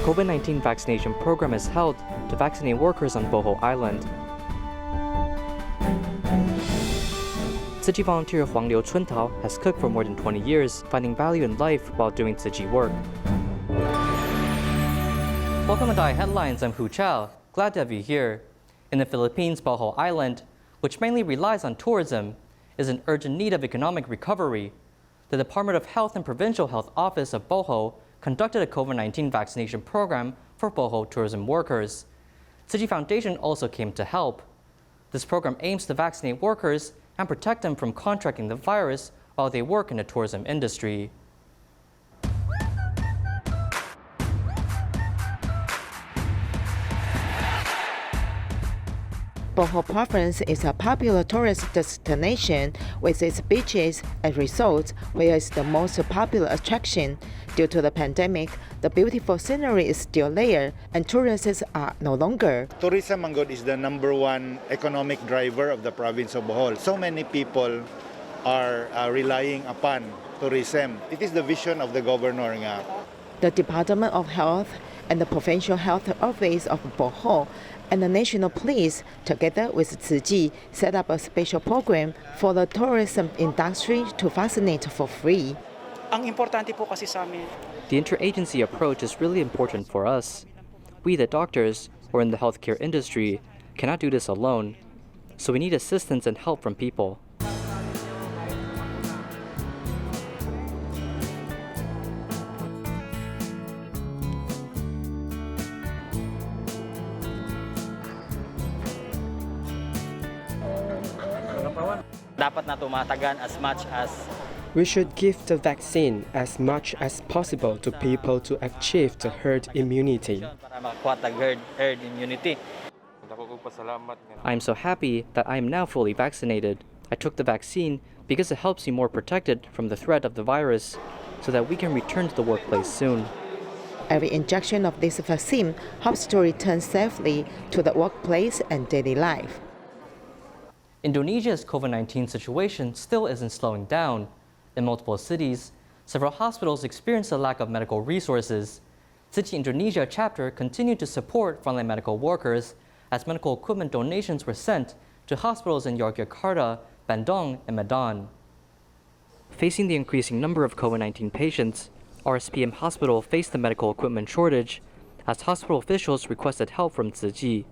COVID-19 vaccination program is held to vaccinate workers on Bohol Island. Tzu Chi volunteer Huang Liu Chuntao has cooked for more than 20 years, finding value in life while doing Tzu Chi work. Welcome to Thai Headlines, I'm Hu Chao. Glad to have you here. In the Philippines, Bohol Island, which mainly relies on tourism, is in urgent need of economic recovery. The Department of Health and Provincial Health Office of Bohol conducted a COVID-19 vaccination program for Bohol tourism workers. Tzu Chi Foundation also came to help. This program aims to vaccinate workers and protect them from contracting the virus while they work in the tourism industry. Bohol Province is a popular tourist destination with its beaches and resorts, where it's the most popular attraction. Due to the pandemic, the beautiful scenery is still there, and tourists are no longer. Tourism Manggod is the #1 economic driver of the province of Bohol. So many people are relying upon tourism. It is the vision of the governor nga. The Department of Health and the Provincial Health Office of Bohol and the National Police, together with Tzu Chi, set up a special program for the tourism industry to vaccinate for free. Ang importante po kasi sa amin. The interagency approach is really important for us. We, the doctors, or in the healthcare industry, cannot do this alone, so we need assistance and help from people. Dapat na tumatagan as much as We should give the vaccine as much as possible to people to achieve the herd immunity. para makakuha tag herd immunity. I am so happy that I am now fully vaccinated. I took the vaccine because it helps me more protected from the threat of the virus, so that we can return to the workplace soon. Every injection of this vaccine helps to return safely to the workplace and daily life. Indonesia's COVID-19 situation still isn't slowing down. In multiple cities, several hospitals experienced a lack of medical resources. Tzu Chi Indonesia chapter continued to support frontline medical workers as medical equipment donations were sent to hospitals in Yogyakarta, Bandung, and Medan. Facing the increasing number of COVID-19 patients, RSPM Hospital faced the medical equipment shortage as hospital officials requested help from Tzu Chi.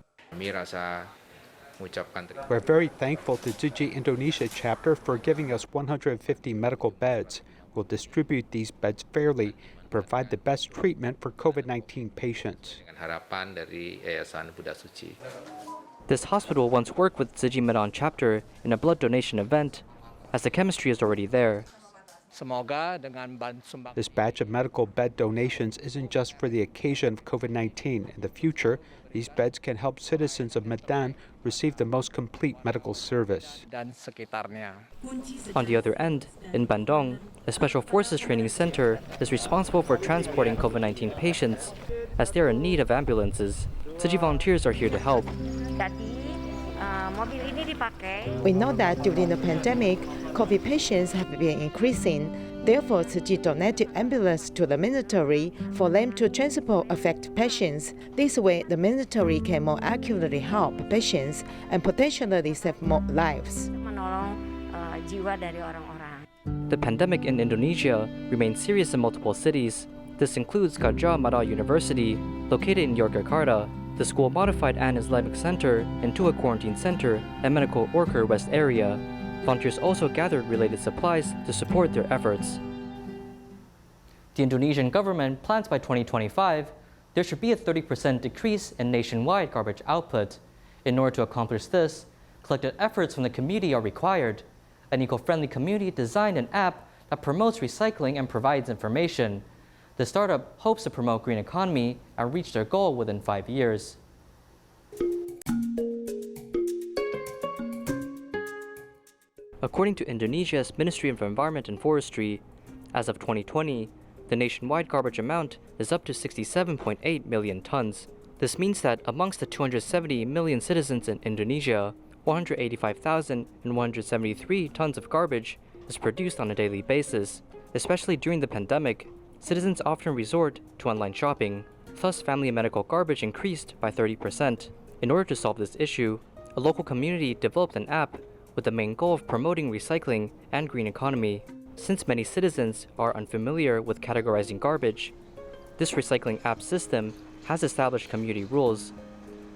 We're very thankful to Tzu Chi Indonesia chapter for giving us 150 medical beds. We'll distribute these beds fairly and provide the best treatment for COVID-19 patients. This hospital once worked with Tzu Chi Medan chapter in a blood donation event, as the chemistry is already there. Semoga dengan sumbang This batch of medical bed donations isn't just for the occasion of COVID-19. In the future, these beds can help citizens of Medan receive the most complete medical service. dan sekitarnya. On the other end, in Bandung, a Special Forces Training Center is responsible for transporting COVID-19 patients, as they are in need of ambulances. Tzu Chi volunteers are here to help. We know that during the pandemic, COVID patients have been increasing. Therefore, Tzu Chi donated ambulance to the military for them to transport affected patients. This way, the military can more accurately help patients and potentially save more lives. The pandemic in Indonesia remains serious in multiple cities. This includes Gajah Mada University, located in Yogyakarta, the school modified an Islamic center into a quarantine center and medical worker West area. Volunteers also gathered related supplies to support their efforts. The Indonesian government plans by 2025 there should be a 30% decrease in nationwide garbage output. In order to accomplish this, collective efforts from the community are required. An eco-friendly community designed an app that promotes recycling and provides information. The startup hopes to promote green economy and reach their goal within 5 years. According to Indonesia's Ministry of Environment and Forestry, as of 2020, the nationwide garbage amount is up to 67.8 million tons. This means that amongst the 270 million citizens in Indonesia, 185,173 tons of garbage is produced on a daily basis. Especially during the pandemic, citizens often resort to online shopping. Thus, family and medical garbage increased by 30%. In order to solve this issue, a local community developed an app with the main goal of promoting recycling and green economy. Since many citizens are unfamiliar with categorizing garbage, this recycling app system has established community rules,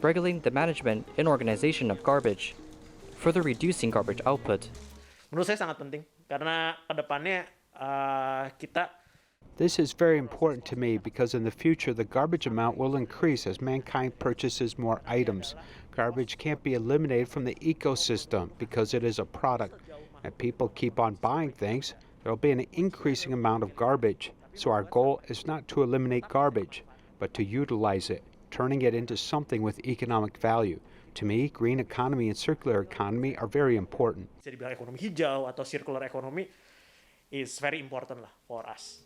regulating the management and organization of garbage, further reducing garbage output. Menurut saya sangat penting karena kedepannya kita. This is very important to me because in the future the garbage amount will increase as mankind purchases more items. Garbage can't be eliminated from the ecosystem because it is a product. And people keep on buying things, there will be an increasing amount of garbage. So our goal is not to eliminate garbage, but to utilize it, turning it into something with economic value. To me, green economy and circular economy are very important. Bisa dibilang ekonomi hijau atau circular economy is very important lah for us.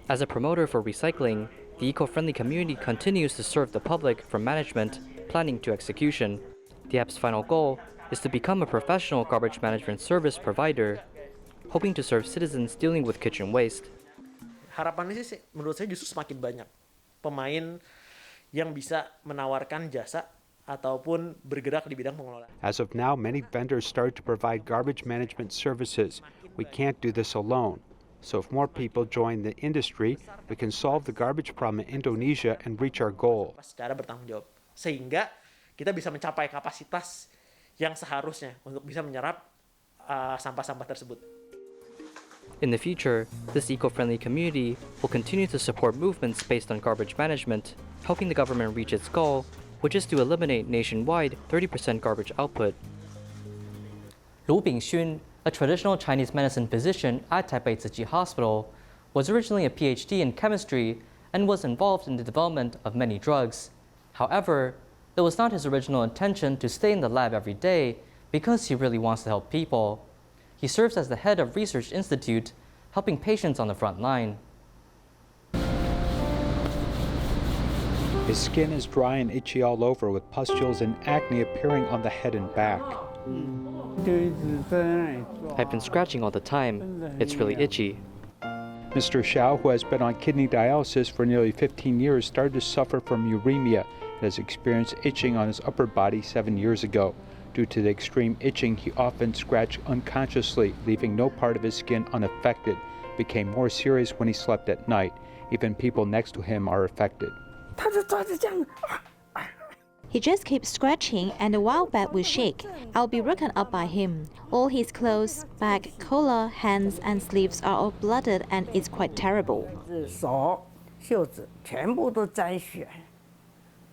As a promoter for recycling, the eco-friendly community continues to serve the public from management, planning to execution. The app's final goal is to become a professional garbage management service provider, hoping to serve citizens dealing with kitchen waste. Harapannya sih menurut saya justru semakin banyak pemain yang bisa menawarkan jasa ataupun bergerak di bidang pengelolaan. As of now, many vendors start to provide garbage management services. We can't do this alone. So if more people join the industry, we can solve the garbage problem in Indonesia and reach our goal. Secara bertanggung jawab, sehingga kita bisa mencapai kapasitas yang seharusnya untuk bisa menyerap sampah-sampah tersebut. In the future, this eco-friendly community will continue to support movements based on garbage management, helping the government reach its goal, which is to eliminate nationwide 30% garbage output. Lu Bingxun, a traditional Chinese medicine physician at Taipei Tzu Chi Hospital, was originally a PhD in chemistry and was involved in the development of many drugs. However, it was not his original intention to stay in the lab every day because he really wants to help people. He serves as the head of Research Institute, helping patients on the front line. His skin is dry and itchy all over, with pustules and acne appearing on the head and back. I've been scratching all the time. It's really itchy. Mr. Xiao, who has been on kidney dialysis for nearly 15 years, started to suffer from uremia and has experienced itching on his upper body 7 years ago. Due to the extreme itching, he often scratched unconsciously, leaving no part of his skin unaffected. It became more serious when he slept at night. Even people next to him are affected. He just keeps scratching and the wild bat will shake. I'll be woken up by him. All his clothes, back, collar, hands and sleeves are all blooded and it's quite terrible. 手、袖子全部都沾血，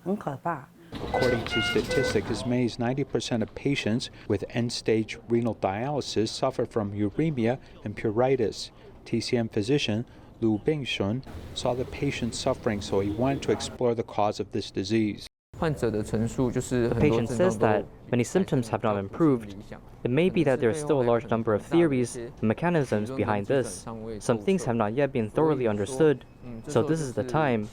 很可怕。 According to statistics, as many as 90% of patients with end-stage renal dialysis suffer from uremia and pruritus. TCM physician Lu Bingxun saw the patient suffering, so he wanted to explore the cause of this disease. The patient says that many symptoms have not improved. It may be that there is still a large number of theories and mechanisms behind this. Some things have not yet been thoroughly understood, so this is the time.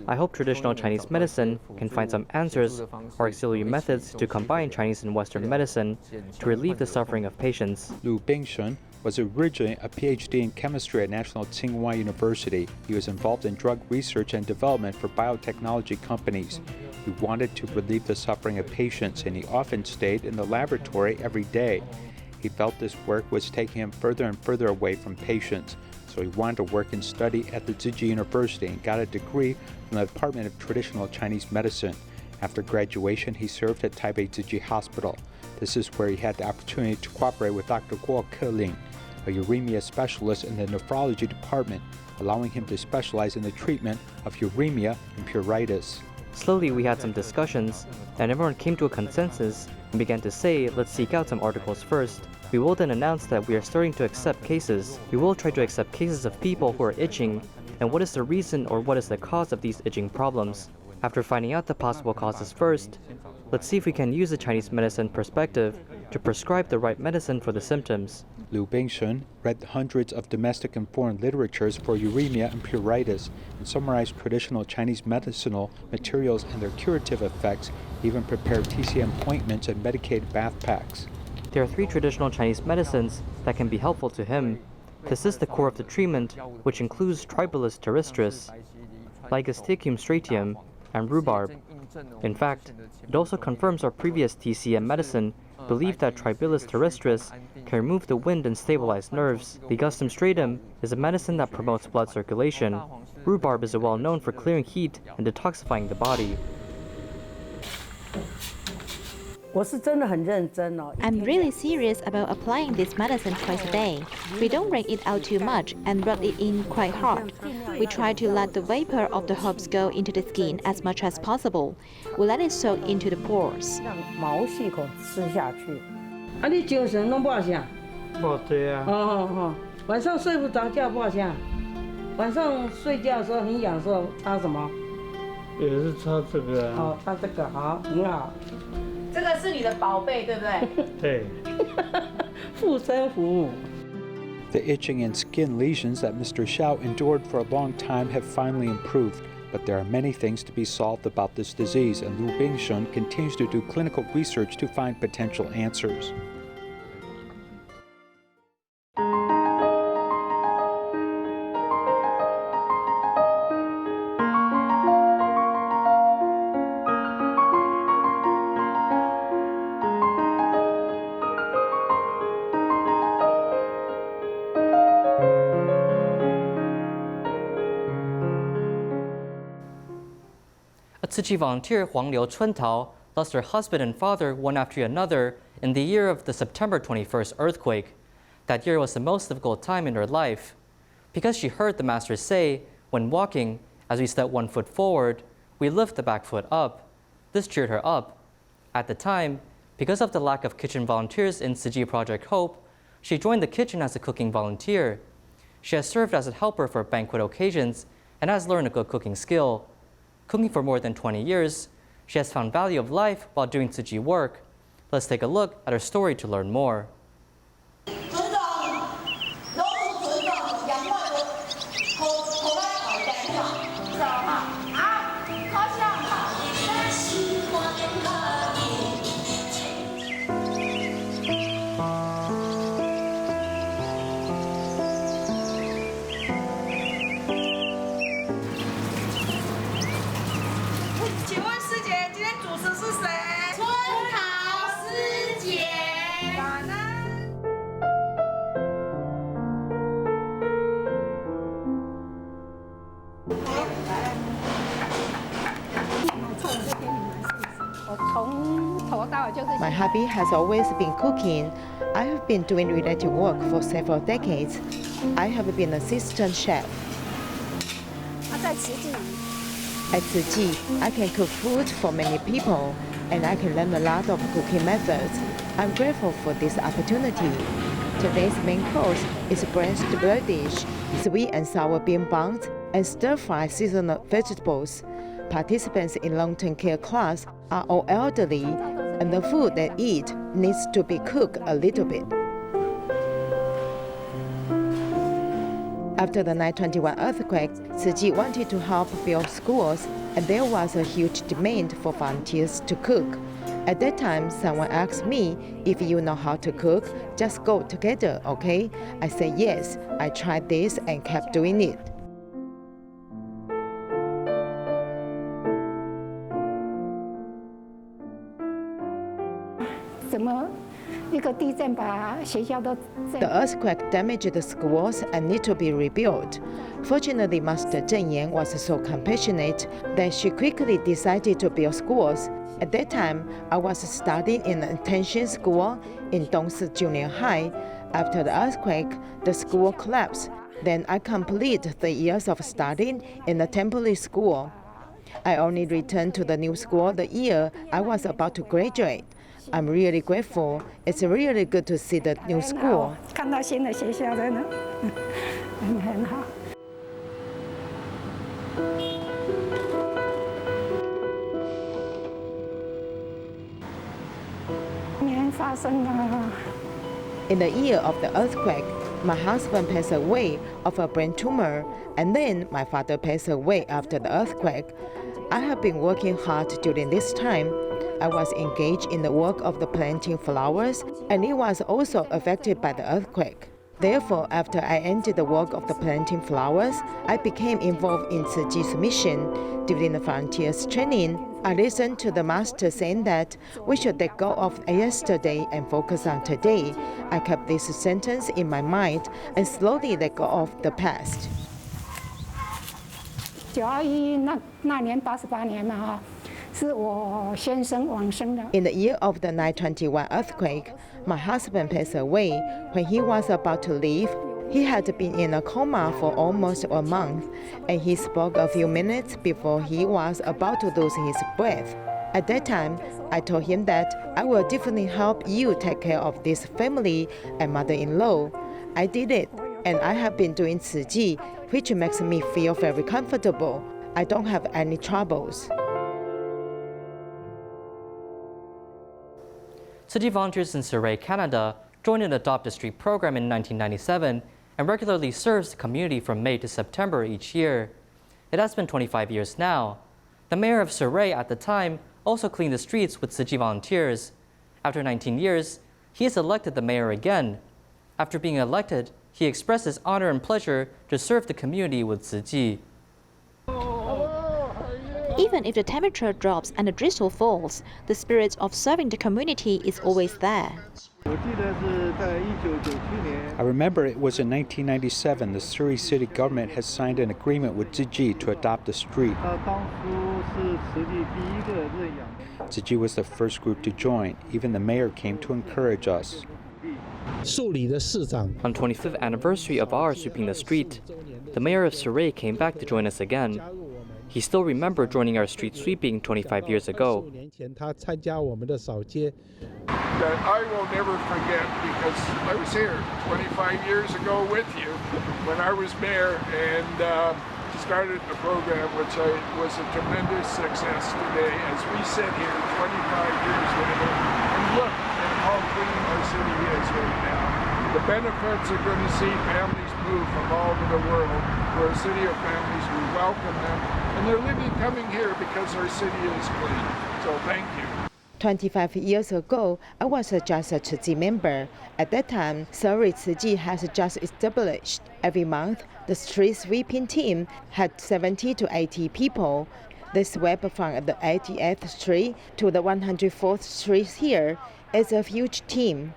I hope traditional Chinese medicine can find some answers or auxiliary methods to combine Chinese and Western medicine to relieve the suffering of patients. Lu Bingxun was originally a PhD in chemistry at National Tsinghua University. He was involved in drug research and development for biotechnology companies. He wanted to relieve the suffering of patients, and he often stayed in the laboratory every day. He felt this work was taking him further and further away from patients, so he wanted to work and study at the Tzu Chi University and got a degree from the Department of Traditional Chinese Medicine. After graduation, he served at Taipei Tzu Chi Hospital. This is where he had the opportunity to cooperate with Dr. Guo Keling, a uremia specialist in the nephrology department, allowing him to specialize in the treatment of uremia and pruritus. Slowly we had some discussions, and everyone came to a consensus and began to say, let's seek out some articles first. We will then announce that we are starting to accept cases. We will try to accept cases of people who are itching, and what is the reason or what is the cause of these itching problems. After finding out the possible causes first, let's see if we can use the Chinese medicine perspective to prescribe the right medicine for the symptoms. Lu Bingxun read hundreds of domestic and foreign literatures for uremia and pruritus and summarized traditional Chinese medicinal materials and their curative effects, even prepared TCM ointments and medicated bath packs. There are 3 traditional Chinese medicines that can be helpful to him. This is the core of the treatment, which includes Tribolus terrestris, Lygostecium stratium, and rhubarb. In fact, it also confirms our previous TCM medicine believed that Tribolus terrestris can remove the wind and stabilize nerves. Ligustrum stratum is a medicine that promotes blood circulation. Rhubarb is well known for clearing heat and detoxifying the body. I'm really serious about applying this medicine twice a day. We don't wring it out too much and rub it in quite hard. We try to let the vapor of the herbs go into the skin as much as possible. We let it soak into the pores. 你精神拢不好想？不对啊。晚上睡不着觉不好想？晚上睡觉的时候很痒的时候擦什么？也是擦这个啊。擦这个好，很好。这个是你的宝贝，对不对？对。护身符。 The itching and skin lesions that Mr. Xiao endured for a long time have finally improved, but there are many things to be solved about this disease, and Lu Bingshun continues to do clinical research to find potential answers. A Tzu Chi volunteer, Huang Liu Chuntao, lost her husband and father one after another in the year of the September 21st earthquake. That year was the most difficult time in her life. Because she heard the master say, when walking, as we step one foot forward, we lift the back foot up. This cheered her up. At the time, because of the lack of kitchen volunteers in Tzu Chi Project Hope, she joined the kitchen as a cooking volunteer. She has served as a helper for banquet occasions and has learned a good cooking skill. Cooking for more than 20 years, she has found value of life while doing Tzu Chi work. Let's take a look at her story to learn more. My hobby has always been cooking. I have been doing related work for several decades. I have been assistant chef. At Tzu Chi, I can cook food for many people, and I can learn a lot of cooking methods. I'm grateful for this opportunity. Today's main course is braised bird dish, sweet and sour bean buns, and stir-fried seasonal vegetables. Participants in long-term care class are all elderly, and the food they eat needs to be cooked a little bit. After the 9/21 earthquake, Tzu Chi wanted to help build schools, and there was a huge demand for volunteers to cook. At that time, someone asked me, if you know how to cook, just go together, okay? I said yes. I tried this and kept doing it. The earthquake damaged the schools and need to be rebuilt. Fortunately, Master Zheng Yan was so compassionate that she quickly decided to build schools. At that time, I was studying in an intention school in Dongsi Junior High. After the earthquake, the school collapsed. Then I completed the years of studying in a temporary school. I only returned to the new school the year I was about to graduate. I'm really grateful. It's really good to see the new school. In the year of the earthquake, my husband passed away of a brain tumor, and then my father passed away after the earthquake. I have been working hard during this time. I was engaged in the work of the planting flowers, and it was also affected by the earthquake. Therefore, after I ended the work of the planting flowers, I became involved in Tzu Chi's mission. During the volunteers training, I listened to the master saying that we should let go of yesterday and focus on today. I kept this sentence in my mind and slowly let go of the past. 921那年88年嘛哈，是我先生往生的。In the year of the 921 earthquake, my husband passed away. When he was about to leave, he had been in a coma for almost a month, and he spoke a few minutes before he was about to lose his breath. At that time, I told him that I will definitely help you take care of this family and mother-in-law. I did it, and I have been doing Tzu Chi, which makes me feel very comfortable. I don't have any troubles. Tzu Chi volunteers in Surrey, Canada, joined an Adopt a Street program in 1997 and regularly serves the community from May to September each year. It has been 25 years now. The mayor of Surrey at the time also cleaned the streets with Tzu Chi volunteers. After 19 years, he is elected the mayor again. After being elected, he expressed his honor and pleasure to serve the community with Tzu Chi. Even if the temperature drops and the drizzle falls, the spirit of serving the community is always there. I remember it was in 1997 the Surrey city government had signed an agreement with Tzu Chi to adopt the street. Tzu Chi was the first group to join. Even the mayor came to encourage us. On the 25th anniversary of our sweeping the street, the mayor of Surrey came back to join us again. He still remembered joining our street sweeping 25 years ago. That I will never forget, because I was here 25 years ago with you when I was mayor and started the program, which was a tremendous success today as we sit here 25 years later and look at how clean our city is right now. The benefits are going to see families move from all over the world. We're a city of families. We welcome them. And they're coming here because our city is clean. So thank you. 25 years ago, I was just a Tzu Chi member. At that time, Surrey Tzu Chi has just established. Every month, the street sweeping team had 70 to 80 people. They swept from the 80th Street to the 104th Street here. It's a huge team.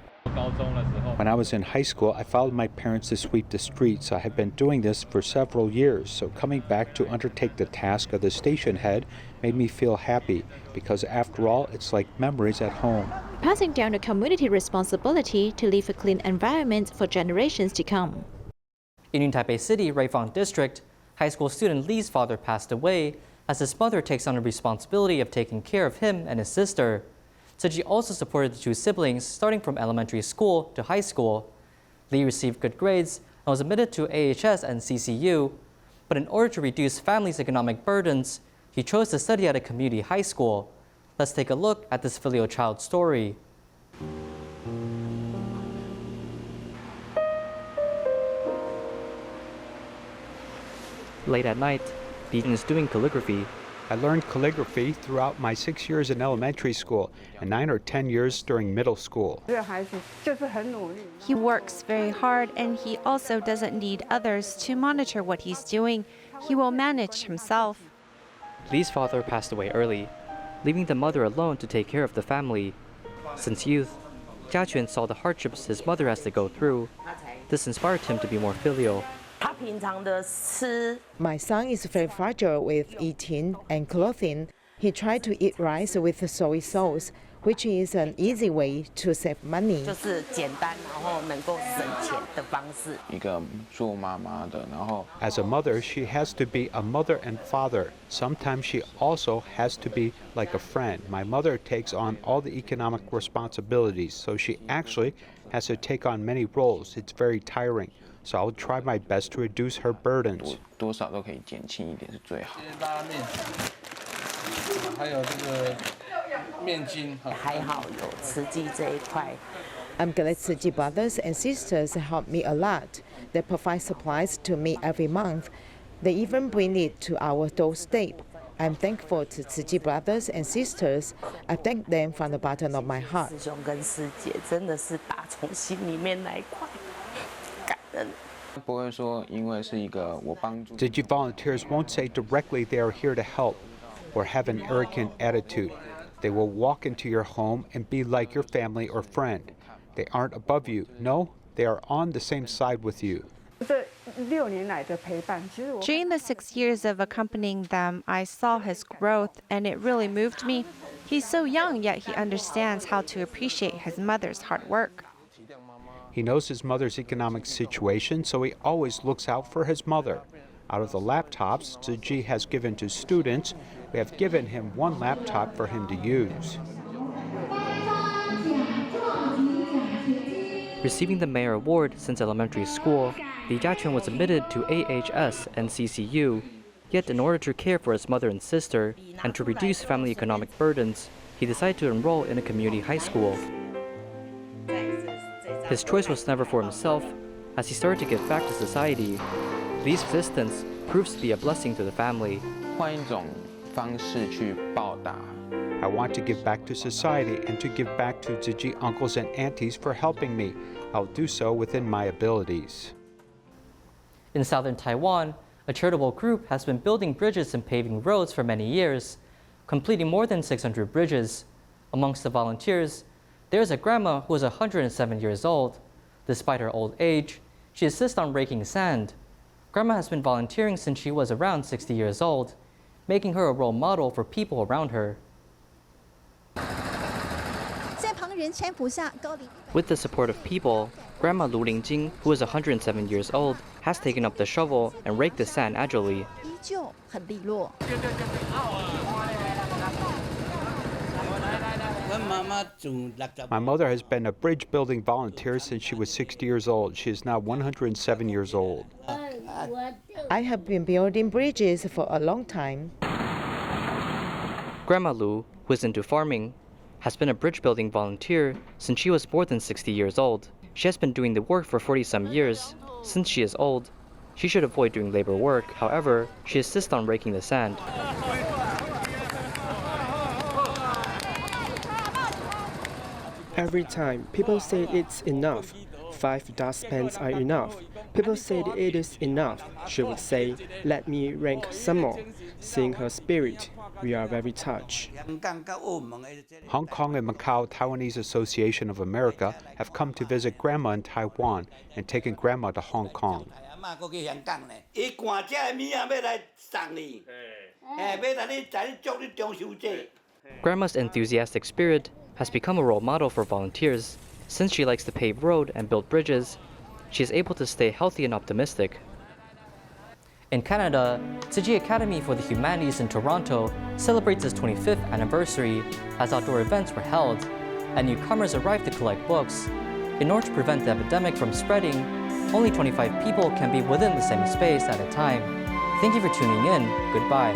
When I was in high school, I followed my parents to sweep the streets. I have been doing this for several years, so coming back to undertake the task of the station head made me feel happy, because after all, it's like memories at home. Passing down the community responsibility to leave a clean environment for generations to come. In New Taipei City, Raifang District, high school student Lee's father passed away as his mother takes on the responsibility of taking care of him and his sister. Tzu Chi also supported the two siblings starting from elementary school to high school. Lee received good grades and was admitted to AHS and CCU, but in order to reduce families' economic burdens, he chose to study at a community high school. Let's take a look at this filial child story. Late at night, Beaton is doing calligraphy. I learned calligraphy throughout my 6 years in elementary school and 9 or 10 years during middle school. He works very hard, and he also doesn't need others to monitor what he's doing. He will manage himself. Lee's father passed away early, leaving the mother alone to take care of the family. Since youth, Jiaquan saw the hardships his mother has to go through. This inspired him to be more filial. My son is very fragile with eating and clothing. He tried to eat rice with soy sauce, which is an easy way to save money. As a mother, she has to be a mother and father. Sometimes she also has to be like a friend. My mother takes on all the economic responsibilities, so she actually has to take on many roles. It's very tiring. So I'll try my best to reduce her burdens. I'm glad Tzu Chi brothers and sisters help me a lot. They provide supplies to me every month. They even bring it to our doorstep. I'm thankful to Tzu Chi brothers and sisters. I thank them from the bottom of my heart. Tzu Chi volunteers won't say directly they are here to help or have an arrogant attitude. They will walk into your home and be like your family or friend. They aren't above you. No, they are on the same side with you. During the 6 years of accompanying them, I saw his growth, and it really moved me. He's so young, yet he understands how to appreciate his mother's hard work. He knows his mother's economic situation, so he always looks out for his mother. Out of the laptops Tzu Chi has given to students, we have given him one laptop for him to use. Receiving the Mayor Award since elementary school, Li Jiaqun was admitted to AHS and CCU. Yet in order to care for his mother and sister and to reduce family economic burdens, he decided to enroll in a community high school. His choice was never for himself. As he started to give back to society, Li's existence proves to be a blessing to the family. I want to give back to society and to give back to Tzu Chi uncles and aunties for helping me. I'll do so within my abilities. In southern Taiwan, a charitable group has been building bridges and paving roads for many years, completing more than 600 bridges. Amongst the volunteers, there is a grandma who is 107 years old. Despite her old age, she insists on raking sand. Grandma has been volunteering since she was around 60 years old, making her a role model for people around her. With the support of people, Grandma Lu Lingjing, who is 107 years old, has taken up the shovel and raked the sand agilely. My mother has been a bridge building volunteer since she was 60 years old. She is now 107 years old. I have been building bridges for a long time. Grandma Lu, who is into farming, has been a bridge building volunteer since she was more than 60 years old. She has been doing the work for 40-some years. Since she is old, she should avoid doing labor work. However, she insists on raking the sand. Every time, people say it's enough. 5 dustpans are enough. People said it is enough. She would say, let me rank some more. Seeing her spirit, we are very touched. Hong Kong and Macau Taiwanese Association of America have come to visit Grandma in Taiwan and taken Grandma to Hong Kong. Grandma's enthusiastic spirit has become a role model for volunteers. Since she likes to pave road and build bridges, she is able to stay healthy and optimistic. In Canada, Tzu Chi Academy for the Humanities in Toronto celebrates its 25th anniversary as outdoor events were held, and newcomers arrived to collect books. In order to prevent the epidemic from spreading, only 25 people can be within the same space at a time. Thank you for tuning in. Goodbye.